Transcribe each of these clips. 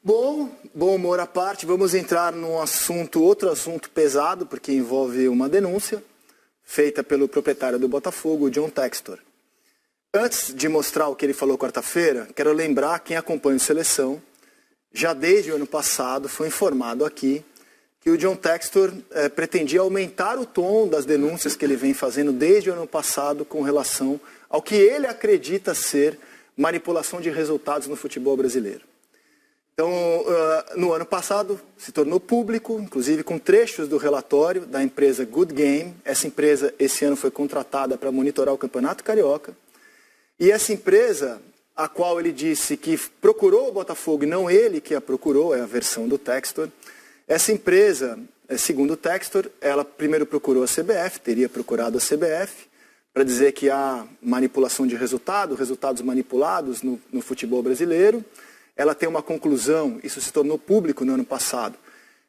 Bom humor à parte, vamos entrar num outro assunto pesado, porque envolve uma denúncia feita pelo proprietário do Botafogo, John Textor. Antes de mostrar o que ele falou quarta-feira, quero lembrar quem acompanha o Seleção, já desde o ano passado foi informado aqui que o John Textor pretendia aumentar o tom das denúncias que ele vem fazendo desde o ano passado com relação ao que ele acredita ser manipulação de resultados no futebol brasileiro. Então, no ano passado, se tornou público, inclusive com trechos do relatório da empresa Good Game. Essa empresa, esse ano, foi contratada para monitorar o Campeonato Carioca. E essa empresa, a qual ele disse que procurou o Botafogo e não ele que a procurou, é a versão do Textor. Essa empresa, segundo o Textor, ela primeiro procurou a CBF, teria procurado a CBF, para dizer que há manipulação de resultados manipulados no futebol brasileiro. Ela tem uma conclusão, isso se tornou público no ano passado,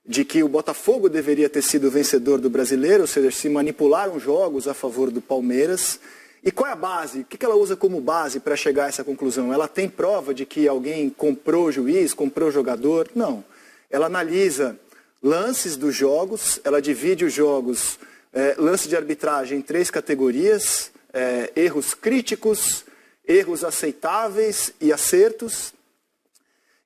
de que o Botafogo deveria ter sido o vencedor do Brasileiro, ou seja, se manipularam jogos a favor do Palmeiras. E qual é a base? O que ela usa como base para chegar a essa conclusão? Ela tem prova de que alguém comprou o juiz, comprou o jogador? Não. Ela analisa lances dos jogos, ela divide os jogos, lance de arbitragem em 3 categorias, erros críticos, erros aceitáveis e acertos.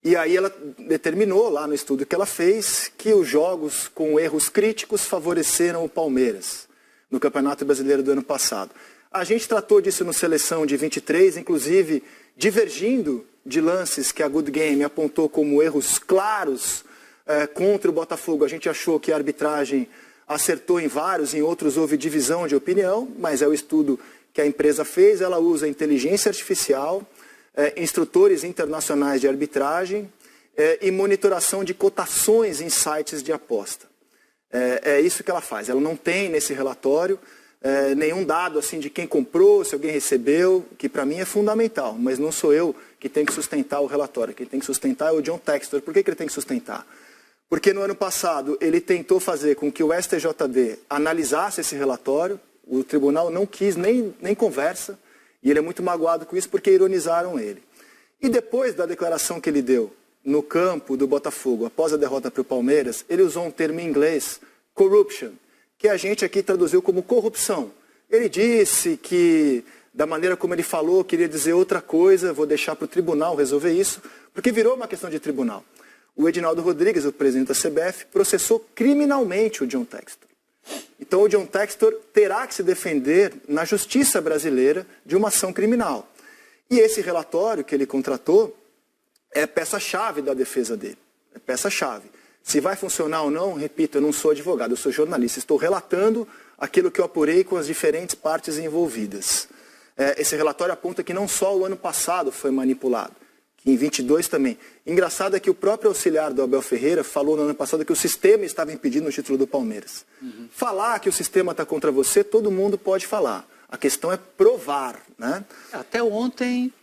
E aí ela determinou, lá no estudo que ela fez, que os jogos com erros críticos favoreceram o Palmeiras no Campeonato Brasileiro do ano passado. A gente tratou disso no Seleção de 23, inclusive divergindo de lances que a Good Game apontou como erros claros contra o Botafogo. A gente achou que a arbitragem acertou em vários, em outros houve divisão de opinião, mas é o estudo que a empresa fez. Ela usa inteligência artificial, instrutores internacionais de arbitragem e monitoração de cotações em sites de aposta. É isso que ela faz. Ela não tem nesse relatório nenhum dado assim de quem comprou, se alguém recebeu, que para mim é fundamental, mas não sou eu que tenho que sustentar o relatório. Quem tem que sustentar é o John Textor. Por que ele tem que sustentar? Porque no ano passado ele tentou fazer com que o STJD analisasse esse relatório, o tribunal não quis nem conversa, e ele é muito magoado com isso porque ironizaram ele. E depois da declaração que ele deu no campo do Botafogo, após a derrota para o Palmeiras, ele usou um termo em inglês, corruption, que a gente aqui traduziu como corrupção. Ele disse que, da maneira como ele falou, queria dizer outra coisa, vou deixar para o tribunal resolver isso, porque virou uma questão de tribunal. O Edinaldo Rodrigues, o presidente da CBF, processou criminalmente o John Textor. Então o John Textor terá que se defender na justiça brasileira de uma ação criminal. E esse relatório que ele contratou é peça-chave da defesa dele. É peça-chave. Se vai funcionar ou não, repito, eu não sou advogado, eu sou jornalista. Estou relatando aquilo que eu apurei com as diferentes partes envolvidas. Esse relatório aponta que não só o ano passado foi manipulado, que em 22 também. Engraçado é que o próprio auxiliar do Abel Ferreira falou no ano passado que o sistema estava impedindo o título do Palmeiras. Falar que o sistema está contra você, todo mundo pode falar. A questão é provar, né? Até anteontem,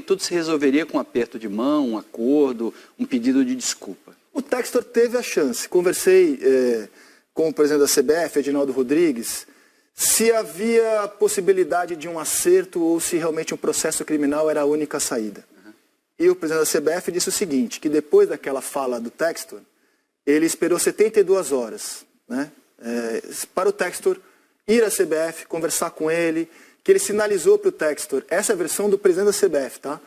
tudo se resolveria com um aperto de mão, um acordo, um pedido de desculpa. O Textor teve a chance. Conversei com o presidente da CBF, Edinaldo Rodrigues, se havia possibilidade de um acerto ou se realmente um processo criminal era a única saída. E o presidente da CBF disse o seguinte, que depois daquela fala do Textor, ele esperou 72 horas, né, para o Textor ir à CBF, conversar com ele, que ele sinalizou para o Textor, essa é a versão do presidente da CBF, tá?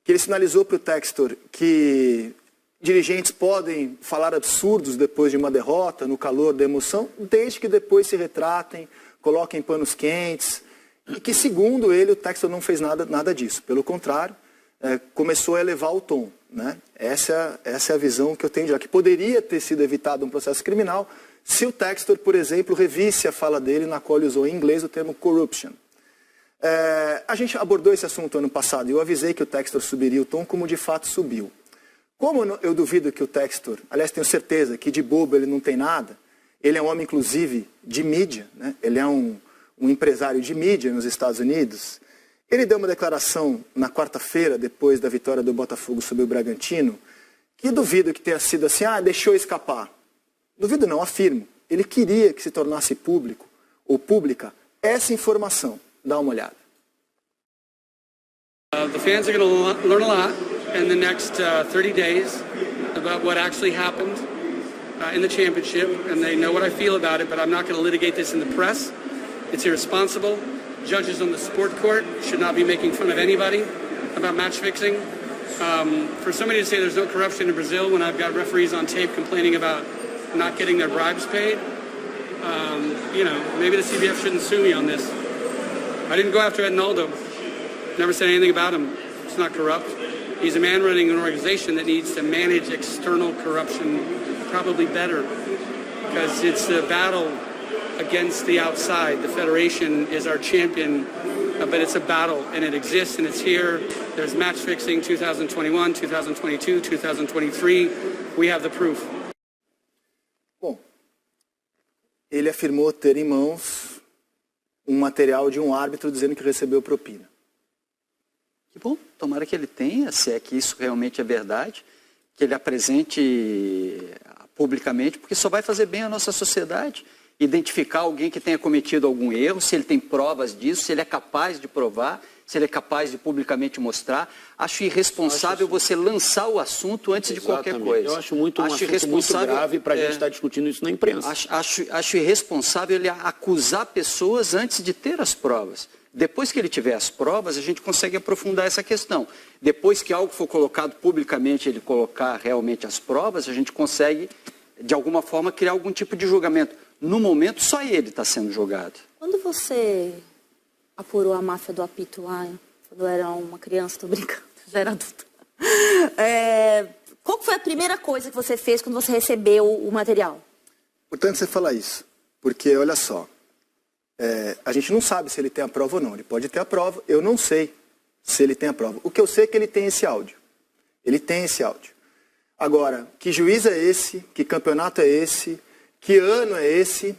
Que ele sinalizou para o Textor que dirigentes podem falar absurdos depois de uma derrota, no calor da emoção, desde que depois se retratem, coloquem panos quentes, e que, segundo ele, o Textor não fez nada disso. Pelo contrário, começou a elevar o tom, né? Essa é a visão que eu tenho, já que poderia ter sido evitado um processo criminal se o Textor, por exemplo, revisse a fala dele, na qual ele usou em inglês o termo corruption. A gente abordou esse assunto ano passado, e eu avisei que o Textor subiria o tom, como de fato subiu. Como eu duvido que o Textor, aliás, tenho certeza que de bobo ele não tem nada, ele é um homem, inclusive, de mídia, né? Ele é um empresário de mídia nos Estados Unidos. Ele deu uma declaração na quarta-feira, depois da vitória do Botafogo sobre o Bragantino, que duvido que tenha sido assim, deixou escapar. Duvido não, afirmo. Ele queria que se tornasse público, ou pública, essa informação. Dá uma olhada. The fans are going to learn a lot. in the next 30 days about what actually happened in the championship, and they know what I feel about it, but I'm not going to litigate this in the press. It's irresponsible. Judges on the sport court should not be making fun of anybody about match fixing. For somebody to say there's no corruption in Brazil when I've got referees on tape complaining about not getting their bribes paid, you know, maybe the CBF shouldn't sue me on this. I didn't go after Ednaldo. Never said anything about him. It's not corrupt. He's a man running an organization that needs to manage external corruption probably better, because it's a battle against the outside. The Federation is our champion, but it's a battle, and it exists, and it's here. There's match fixing 2021, 2022, 2023. We have the proof. Bom, ele afirmou ter em mãos material de árbitro dizendo que recebeu propina. Que bom, tomara que ele tenha, se é que isso realmente é verdade, que ele apresente publicamente, porque só vai fazer bem à nossa sociedade. Identificar alguém que tenha cometido algum erro, se ele tem provas disso, se ele é capaz de provar, se ele é capaz de publicamente mostrar. Acho irresponsável você lançar o assunto antes de qualquer coisa. Eu acho muito grave para a gente estar discutindo isso na imprensa. Acho irresponsável ele acusar pessoas antes de ter as provas. Depois que ele tiver as provas, a gente consegue aprofundar essa questão. Depois que algo for colocado publicamente, ele colocar realmente as provas, a gente consegue, de alguma forma, criar algum tipo de julgamento. No momento, só ele está sendo julgado. Quando você apurou a máfia do apito lá, quando era uma criança, tô brincando, já era adulta. Qual foi a primeira coisa que você fez quando você recebeu o material? Importante você falar isso, porque, olha só, a gente não sabe se ele tem a prova ou não. Ele pode ter a prova, eu não sei se ele tem a prova. O que eu sei é que ele tem esse áudio. Ele tem esse áudio. Agora, que juiz é esse? Que campeonato é esse? Que ano é esse?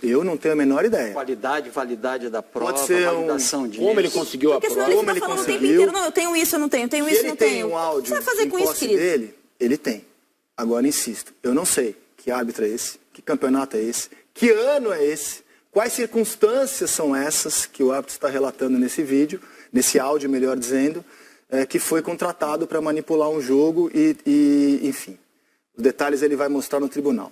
Eu não tenho a menor ideia. Qualidade, validade da prova, pode ser validação disso. Como ele conseguiu a prova? Porque senão ele fica falando o tempo inteiro, não, eu tenho isso, eu não tenho, tenho isso, eu não tenho. Ele tem um áudio o que você vai fazer com isso, querido? Dele, ele tem. Agora, insisto, eu não sei que árbitro é esse, que campeonato é esse, que ano é esse, quais circunstâncias são essas que o árbitro está relatando nesse vídeo, nesse áudio, melhor dizendo, que foi contratado para manipular um jogo e, enfim, os detalhes ele vai mostrar no tribunal.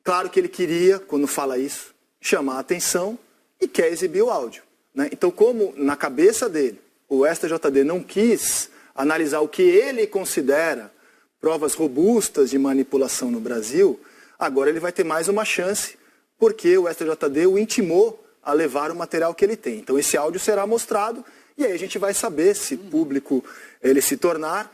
Claro que ele queria, quando fala isso, chamar a atenção e quer exibir o áudio, né? Então, como na cabeça dele, o STJD não quis analisar o que ele considera provas robustas de manipulação no Brasil, agora ele vai ter mais uma chance, porque o STJD o intimou a levar o material que ele tem. Então esse áudio será mostrado e aí a gente vai saber, se público ele se tornar,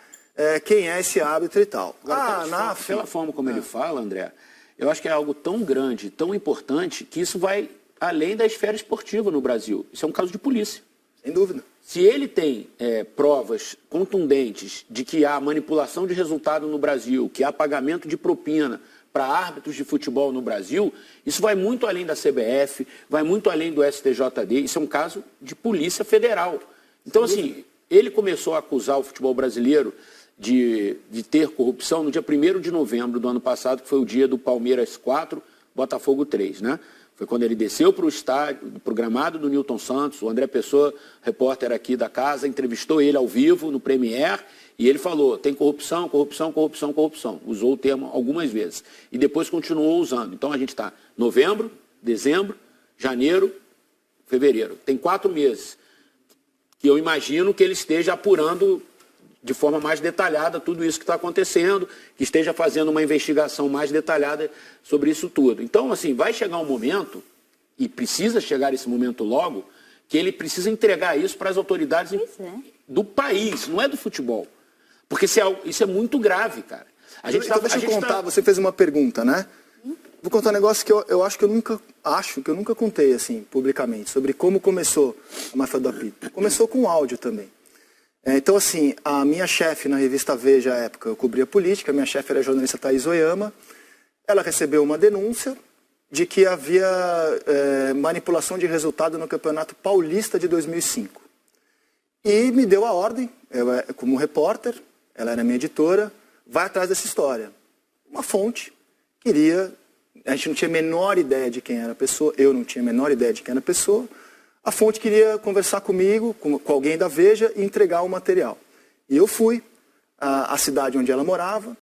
quem é esse árbitro e tal. Agora, pela forma como ele fala, André, eu acho que é algo tão grande, tão importante, que isso vai além da esfera esportiva no Brasil. Isso é um caso de polícia. Sem dúvida. Se ele tem provas contundentes de que há manipulação de resultado no Brasil, que há pagamento de propina para árbitros de futebol no Brasil, isso vai muito além da CBF, vai muito além do STJD, isso é um caso de polícia federal. Então, assim, ele começou a acusar o futebol brasileiro de ter corrupção no dia 1º de novembro do ano passado, que foi o dia do Palmeiras 4, Botafogo 3, né? Foi quando ele desceu para o estádio, pro gramado do Newton Santos, o André Pessoa, repórter aqui da casa, entrevistou ele ao vivo no Premier, e ele falou, tem corrupção, corrupção, corrupção, corrupção. Usou o termo algumas vezes. E depois continuou usando. Então a gente está novembro, dezembro, janeiro, fevereiro. Tem 4 meses. Que eu imagino que ele esteja apurando de forma mais detalhada tudo isso que está acontecendo, que esteja fazendo uma investigação mais detalhada sobre isso tudo. Então, assim, vai chegar um momento, e precisa chegar esse momento logo, que ele precisa entregar isso para as autoridades do país, não é do futebol. Porque isso é muito grave, cara. Deixa eu contar, você fez uma pergunta, né? Vou contar um negócio que eu acho que eu nunca contei, assim, publicamente, sobre como começou a máfia do apito. Começou com áudio também. Então, assim, a minha chefe na revista Veja, à época, eu cobria política, a minha chefe era a jornalista Thaís Oyama, ela recebeu uma denúncia de que havia manipulação de resultado no Campeonato Paulista de 2005. E me deu a ordem, como repórter, ela era minha editora, vai atrás dessa história. Uma fonte queria, a gente não tinha a menor ideia de quem era a pessoa, eu não tinha a menor ideia de quem era a pessoa, a fonte queria conversar comigo, com alguém da Veja, e entregar o material. E eu fui, a cidade onde ela morava.